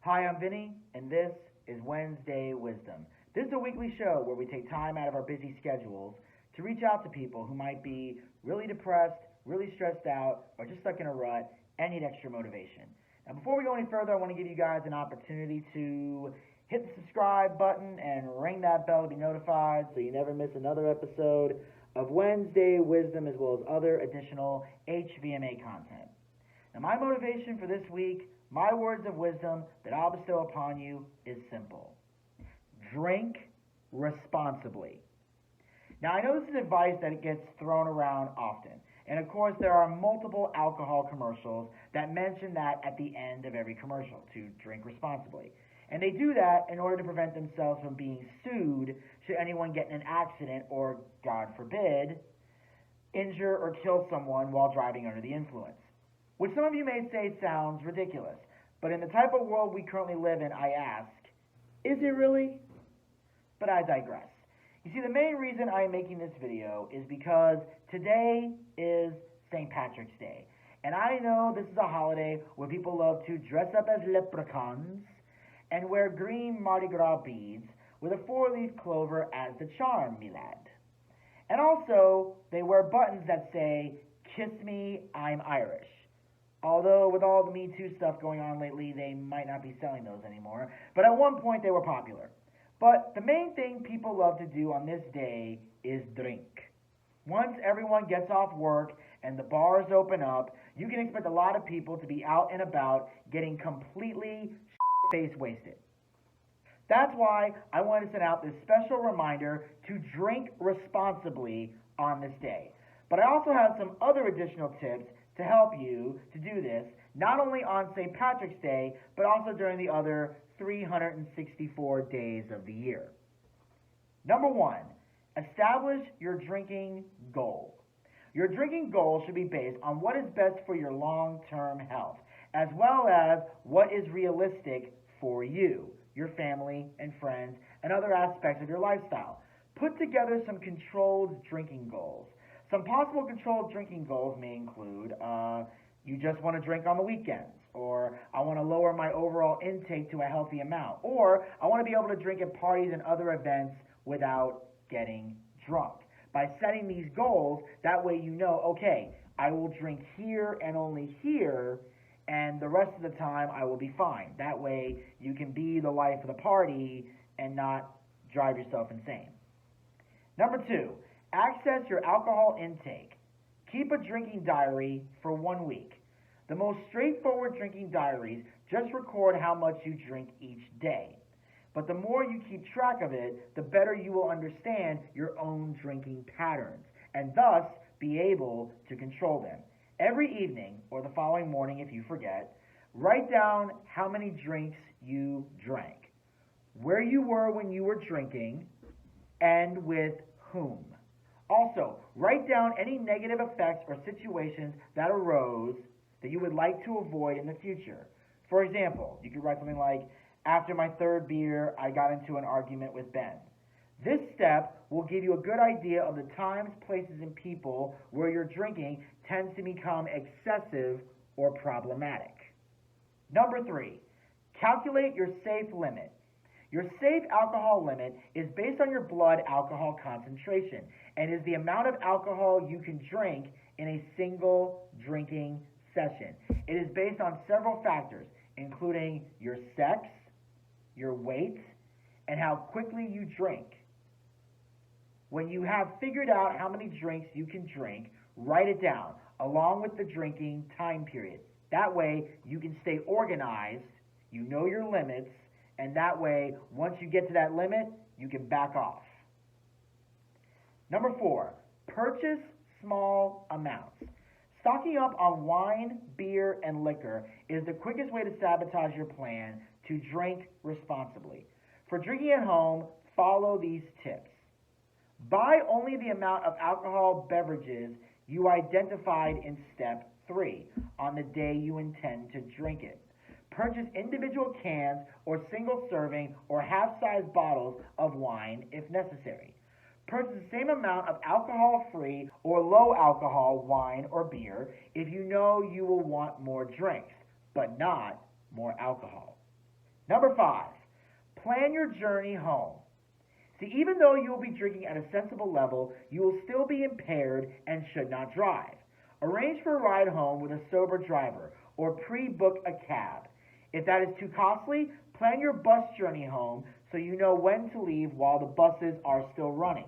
Hi, I'm Vinny, and this is Wednesday Wisdom. This is a weekly show where we take time out of our busy schedules to reach out to people who might be really depressed, really stressed out, or just stuck in a rut and need extra motivation. Now, before we go any further, I want to give you guys an opportunity to hit the subscribe button and ring that bell to be notified so you never miss another episode of Wednesday Wisdom as well as other additional HVMA content. Now, my motivation for this week, my words of wisdom that I'll bestow upon you is simple. Drink responsibly. Now, I know this is advice that gets thrown around often. And of course, there are multiple alcohol commercials that mention that at the end of every commercial, to drink responsibly. And they do that in order to prevent themselves from being sued should anyone get in an accident or, God forbid, injure or kill someone while driving under the influence. Which some of you may say sounds ridiculous, but in the type of world we currently live in, I ask, is it really? But I digress. You see, the main reason I am making this video is because today is St. Patrick's Day. And I know this is a holiday where people love to dress up as leprechauns and wear green Mardi Gras beads with a four-leaf clover as the charm, me lad. And also, they wear buttons that say, "Kiss me, I'm Irish." Although with all the Me Too stuff going on lately, they might not be selling those anymore. But at one point, they were popular. But the main thing people love to do on this day is drink. Once everyone gets off work and the bars open up, you can expect a lot of people to be out and about getting completely face wasted. That's why I want to send out this special reminder to drink responsibly on this day. But I also have some other additional tips to help you to do this, not only on St. Patrick's Day, but also during the other 364 days of the year. Number one, establish your drinking goal. Your drinking goal should be based on what is best for your long-term health, as well as what is realistic for you, your family and friends, and other aspects of your lifestyle. Put together some controlled drinking goals. Some possible controlled drinking goals may include, you just want to drink on the weekends, or I want to lower my overall intake to a healthy amount, or I want to be able to drink at parties and other events without getting drunk. By setting these goals, that way you know, okay, I will drink here and only here, and the rest of the time I will be fine. That way you can be the life of the party and not drive yourself insane. Number two, access your alcohol intake. Keep a drinking diary for 1 week. The most straightforward drinking diaries just record how much you drink each day. But the more you keep track of it, the better you will understand your own drinking patterns, and thus be able to control them. Every evening, or the following morning if you forget, write down how many drinks you drank, where you were when you were drinking, and with whom. Also, write down any negative effects or situations that arose that you would like to avoid in the future. For example, you could write something like, after my third beer, I got into an argument with Ben. This step will give you a good idea of the times, places, and people where your drinking tends to become excessive or problematic. Number three, calculate your safe limit. Your safe alcohol limit is based on your blood alcohol concentration and is the amount of alcohol you can drink in a single drinking session. It is based on several factors, including your sex, your weight, and how quickly you drink. When you have figured out how many drinks you can drink, write it down, along with the drinking time period. That way, you can stay organized, you know your limits, and that way, once you get to that limit, you can back off. Number four, purchase small amounts. Stocking up on wine, beer, and liquor is the quickest way to sabotage your plan to drink responsibly. For drinking at home, follow these tips. Buy only the amount of alcohol beverages you identified in step 3 on the day you intend to drink it. Purchase individual cans or single-serving or half-size bottles of wine if necessary. Purchase the same amount of alcohol-free or low-alcohol wine or beer if you know you will want more drinks, but not more alcohol. Number 5, plan your journey home. See, even though you will be drinking at a sensible level, you will still be impaired and should not drive. Arrange for a ride home with a sober driver or pre-book a cab. If that is too costly, plan your bus journey home so you know when to leave while the buses are still running.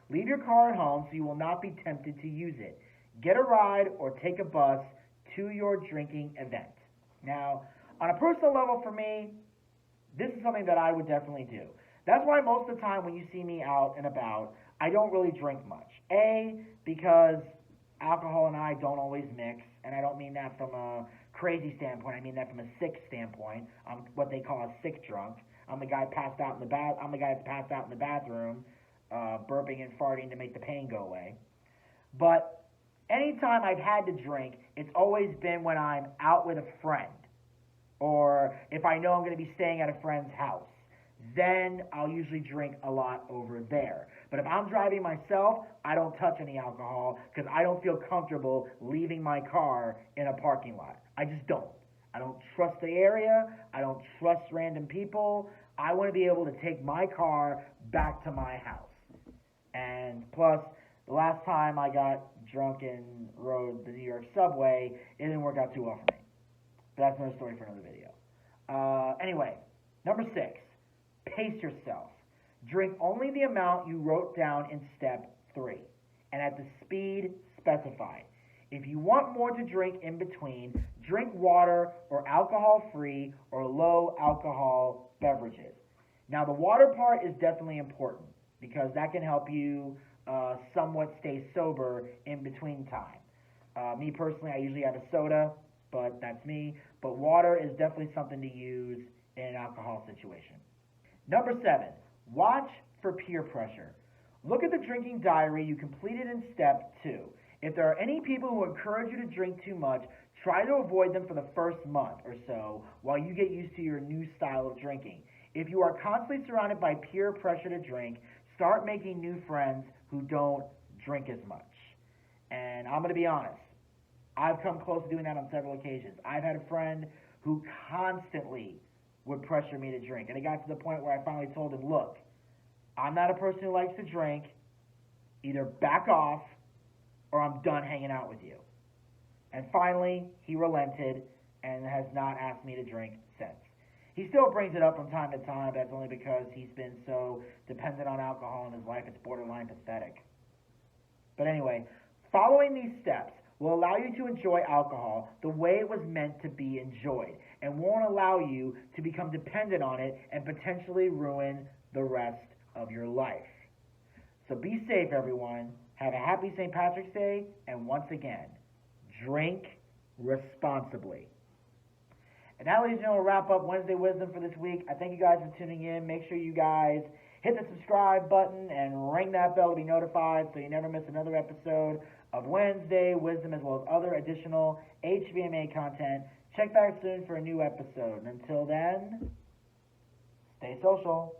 Leave your car at home so you will not be tempted to use it. Get a ride or take a bus to your drinking event. Now, on a personal level for me, this is something that I would definitely do. That's why most of the time when you see me out and about, I don't really drink much. A, because alcohol and I don't always mix, and I don't mean that from a crazy standpoint. I mean that from a sick standpoint. I'm what they call a sick drunk. I'm the guy passed out in the I'm the guy that's passed out in the bathroom, burping and farting to make the pain go away. But anytime I've had to drink, it's always been when I'm out with a friend, or if I know I'm going to be staying at a friend's house. Then I'll usually drink a lot over there. But if I'm driving myself, I don't touch any alcohol because I don't feel comfortable leaving my car in a parking lot. I just don't. I don't trust the area. I don't trust random people. I want to be able to take my car back to my house. And plus, the last time I got drunk and rode the New York subway, it didn't work out too well for me. But that's another story for another video. Anyway, number 6. Pace yourself. Drink only the amount you wrote down in step 3, and at the speed specified. If you want more to drink in between, drink water or alcohol-free or low-alcohol beverages. Now, the water part is definitely important because that can help you somewhat stay sober in between time. Me personally, I usually have a soda, but that's me. But water is definitely something to use in an alcohol situation. Number 7, watch for peer pressure. Look at the drinking diary you completed in step 2. If there are any people who encourage you to drink too much, try to avoid them for the first month or so while you get used to your new style of drinking. If you are constantly surrounded by peer pressure to drink, start making new friends who don't drink as much. And I'm going to be honest, I've come close to doing that on several occasions. I've had a friend who constantly would pressure me to drink. And it got to the point where I finally told him, look, I'm not a person who likes to drink. Either back off or I'm done hanging out with you. And finally, he relented and has not asked me to drink since. He still brings it up from time to time, but that's only because he's been so dependent on alcohol in his life, it's borderline pathetic. But anyway, following these steps will allow you to enjoy alcohol the way it was meant to be enjoyed, and won't allow you to become dependent on it and potentially ruin the rest of your life. So be safe, everyone. Have a happy St. Patrick's Day, and once again, drink responsibly. And that, ladies and gentlemen, will wrap up Wednesday Wisdom for this week. I thank you guys for tuning in. Make sure you guys hit the subscribe button and ring that bell to be notified so you never miss another episode of Wednesday Wisdom, as well as other additional HVMA content. Check back soon for a new episode. And until then, stay social.